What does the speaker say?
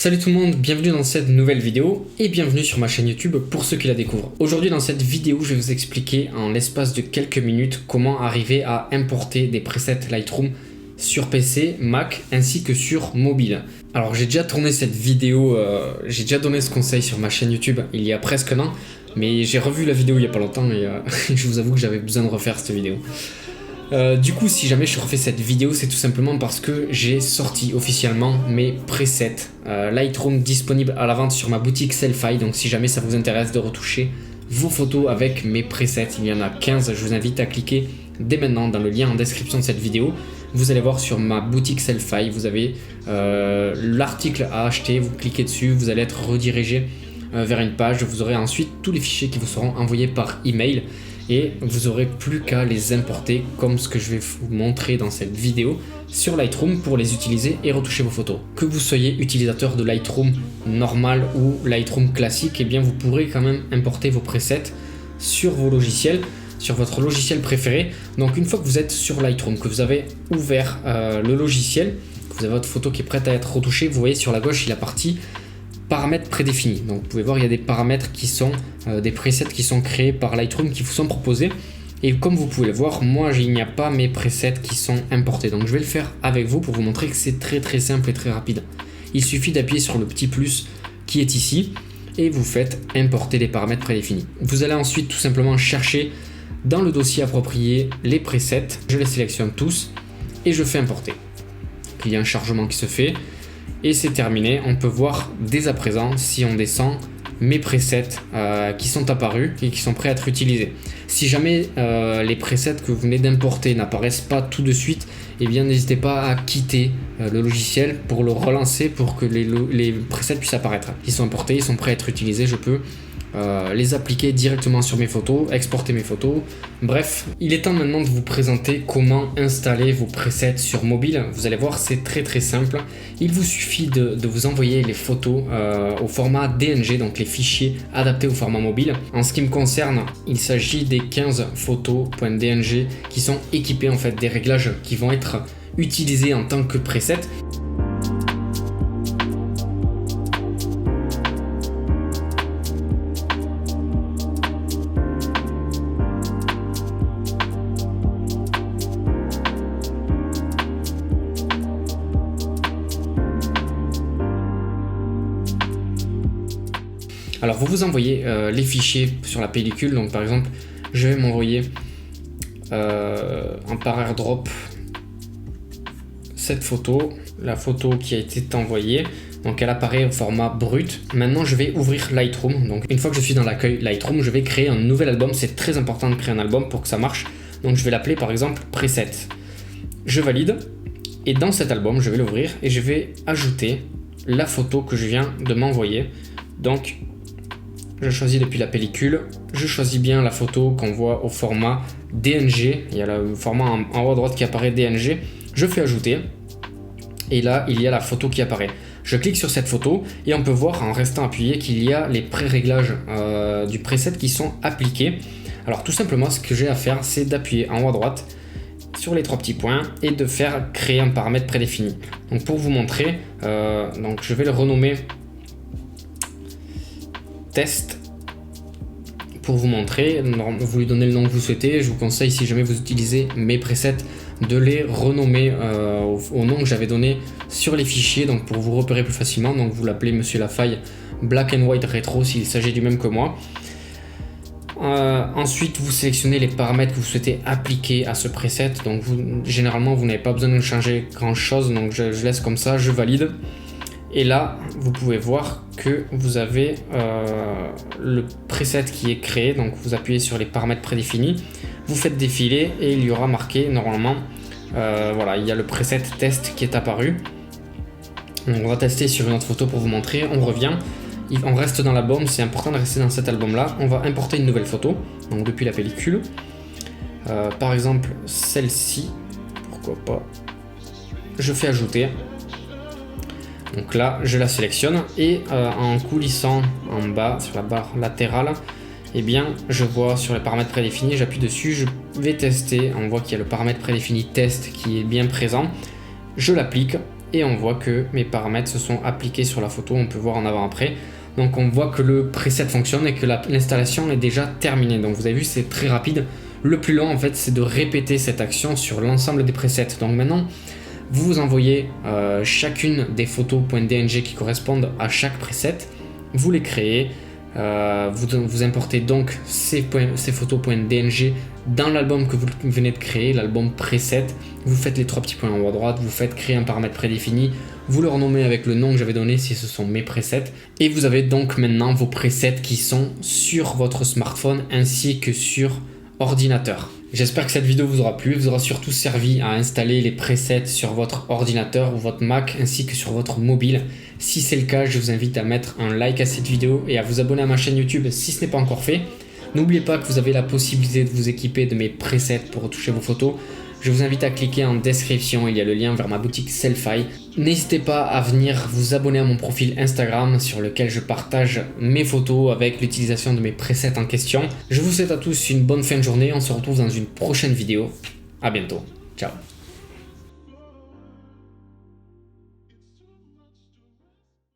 Salut tout le monde, bienvenue dans cette nouvelle vidéo et bienvenue sur ma chaîne YouTube pour ceux qui la découvrent. Aujourd'hui dans cette vidéo, je vais vous expliquer en l'espace de quelques minutes comment arriver à importer des presets Lightroom sur PC, Mac ainsi que sur mobile. Alors j'ai déjà tourné cette vidéo, j'ai déjà donné ce conseil sur ma chaîne YouTube il y a presque un an, mais j'ai revu la vidéo il y a pas longtemps et je vous avoue que j'avais besoin de refaire cette vidéo. Du coup, si jamais je refais cette vidéo, c'est tout simplement parce que j'ai sorti officiellement mes presets Lightroom disponibles à la vente sur ma boutique Selfie. Donc si jamais ça vous intéresse de retoucher vos photos avec mes presets, il y en a 15, je vous invite à cliquer dès maintenant dans le lien en description de cette vidéo. Vous allez voir sur ma boutique Selfie, vous avez l'article à acheter, vous cliquez dessus, vous allez être redirigé vers une page, vous aurez ensuite tous les fichiers qui vous seront envoyés par email. Et vous aurez plus qu'à les importer comme ce que je vais vous montrer dans cette vidéo sur Lightroom pour les utiliser et retoucher vos photos. Que vous soyez utilisateur de Lightroom normal ou Lightroom classique, eh bien vous pourrez quand même importer vos presets sur vos logiciels, sur votre logiciel préféré. Donc une fois que vous êtes sur Lightroom, que vous avez ouvert le logiciel, que vous avez votre photo qui est prête à être retouchée, vous voyez sur la gauche il y a la partie paramètres prédéfinis. Donc vous pouvez voir il y a des paramètres qui sont des presets qui sont créés par Lightroom qui vous sont proposés et comme vous pouvez le voir, moi il n'y a pas mes presets qui sont importés, donc je vais le faire avec vous pour vous montrer que c'est très simple et très rapide. Il suffit d'appuyer sur le petit plus qui est ici et vous faites importer les paramètres prédéfinis. Vous allez ensuite tout simplement chercher dans le dossier approprié les presets, je les sélectionne tous et je fais importer. Il y a un chargement qui se fait. Et c'est terminé, on peut voir dès à présent, si on descend, mes presets qui sont apparus et qui sont prêts à être utilisés. Si jamais les presets que vous venez d'importer n'apparaissent pas tout de suite, eh bien n'hésitez pas à quitter le logiciel pour le relancer pour que les presets puissent apparaître. Ils sont importés, ils sont prêts à être utilisés, je peux les appliquer directement sur mes photos, exporter mes photos. Bref, il est temps maintenant de vous présenter comment installer vos presets sur mobile. Vous allez voir, c'est très simple. Il vous suffit de vous envoyer les photos au format DNG, donc les fichiers adaptés au format mobile. En ce qui me concerne, il s'agit des 15 photos.dng qui sont équipés en fait des réglages qui vont être utilisés en tant que presets. Alors vous envoyez les fichiers sur la pellicule, donc par exemple je vais m'envoyer par airdrop cette photo, la photo qui a été envoyée, donc elle apparaît au format brut. Maintenant je vais ouvrir Lightroom, donc une fois que je suis dans l'accueil Lightroom, je vais créer un nouvel album, c'est très important de créer un album pour que ça marche, donc je vais l'appeler par exemple preset. Je valide et dans cet album je vais l'ouvrir et je vais ajouter la photo que je viens de m'envoyer. Donc je choisis depuis la pellicule, je choisis bien la photo qu'on voit au format DNG, il y a le format en haut à droite qui apparaît DNG, je fais ajouter et là il y a la photo qui apparaît. Je clique sur cette photo et on peut voir en restant appuyé qu'il y a les pré-réglages du preset qui sont appliqués. Alors tout simplement ce que j'ai à faire c'est d'appuyer en haut à droite sur les trois petits points et de faire créer un paramètre prédéfini. Donc pour vous montrer, donc je vais le renommer test pour vous montrer, vous lui donnez le nom que vous souhaitez. Je vous conseille, si jamais vous utilisez mes presets, de les renommer au nom que j'avais donné sur les fichiers, donc pour vous repérer plus facilement. Donc vous l'appelez Monsieur Lafaille Black and White Retro s'il s'agit du même que moi. Ensuite vous sélectionnez les paramètres que vous souhaitez appliquer à ce preset, donc généralement vous n'avez pas besoin de changer grand chose, donc je laisse comme ça, je valide. Et là, vous pouvez voir que vous avez le preset qui est créé. Donc vous appuyez sur les paramètres prédéfinis, vous faites défiler et il y aura marqué normalement, voilà, il y a le preset test qui est apparu. Donc, on va tester sur une autre photo pour vous montrer. On revient, on reste dans l'album, c'est important de rester dans cet album là. On va importer une nouvelle photo, donc depuis la pellicule. Par exemple celle-ci, pourquoi pas. Je fais ajouter. Donc là, je la sélectionne et en coulissant en bas sur la barre latérale, eh bien, je vois sur les paramètres prédéfinis, j'appuie dessus, je vais tester. On voit qu'il y a le paramètre prédéfini test qui est bien présent. Je l'applique et on voit que mes paramètres se sont appliqués sur la photo. On peut voir en avant-après. Donc on voit que le preset fonctionne et que l'installation est déjà terminée. Donc vous avez vu, c'est très rapide. Le plus long en fait, c'est de répéter cette action sur l'ensemble des presets. Donc maintenant, vous envoyez chacune des photos .dng qui correspondent à chaque preset. Vous les créez. Vous importez donc ces photos .dng dans l'album que vous venez de créer, l'album preset. Vous faites les 3 petits points en haut à droite, vous faites créer un paramètre prédéfini, vous le renommez avec le nom que j'avais donné si ce sont mes presets, et vous avez donc maintenant vos presets qui sont sur votre smartphone ainsi que sur ordinateur. J'espère que cette vidéo vous aura plu, vous aura surtout servi à installer les presets sur votre ordinateur ou votre Mac ainsi que sur votre mobile. Si c'est le cas, je vous invite à mettre un like à cette vidéo et à vous abonner à ma chaîne YouTube si ce n'est pas encore fait. N'oubliez pas que vous avez la possibilité de vous équiper de mes presets pour retoucher vos photos. Je vous invite à cliquer en description, il y a le lien vers ma boutique Selfie. N'hésitez pas à venir vous abonner à mon profil Instagram sur lequel je partage mes photos avec l'utilisation de mes presets en question. Je vous souhaite à tous une bonne fin de journée, on se retrouve dans une prochaine vidéo. À bientôt, ciao.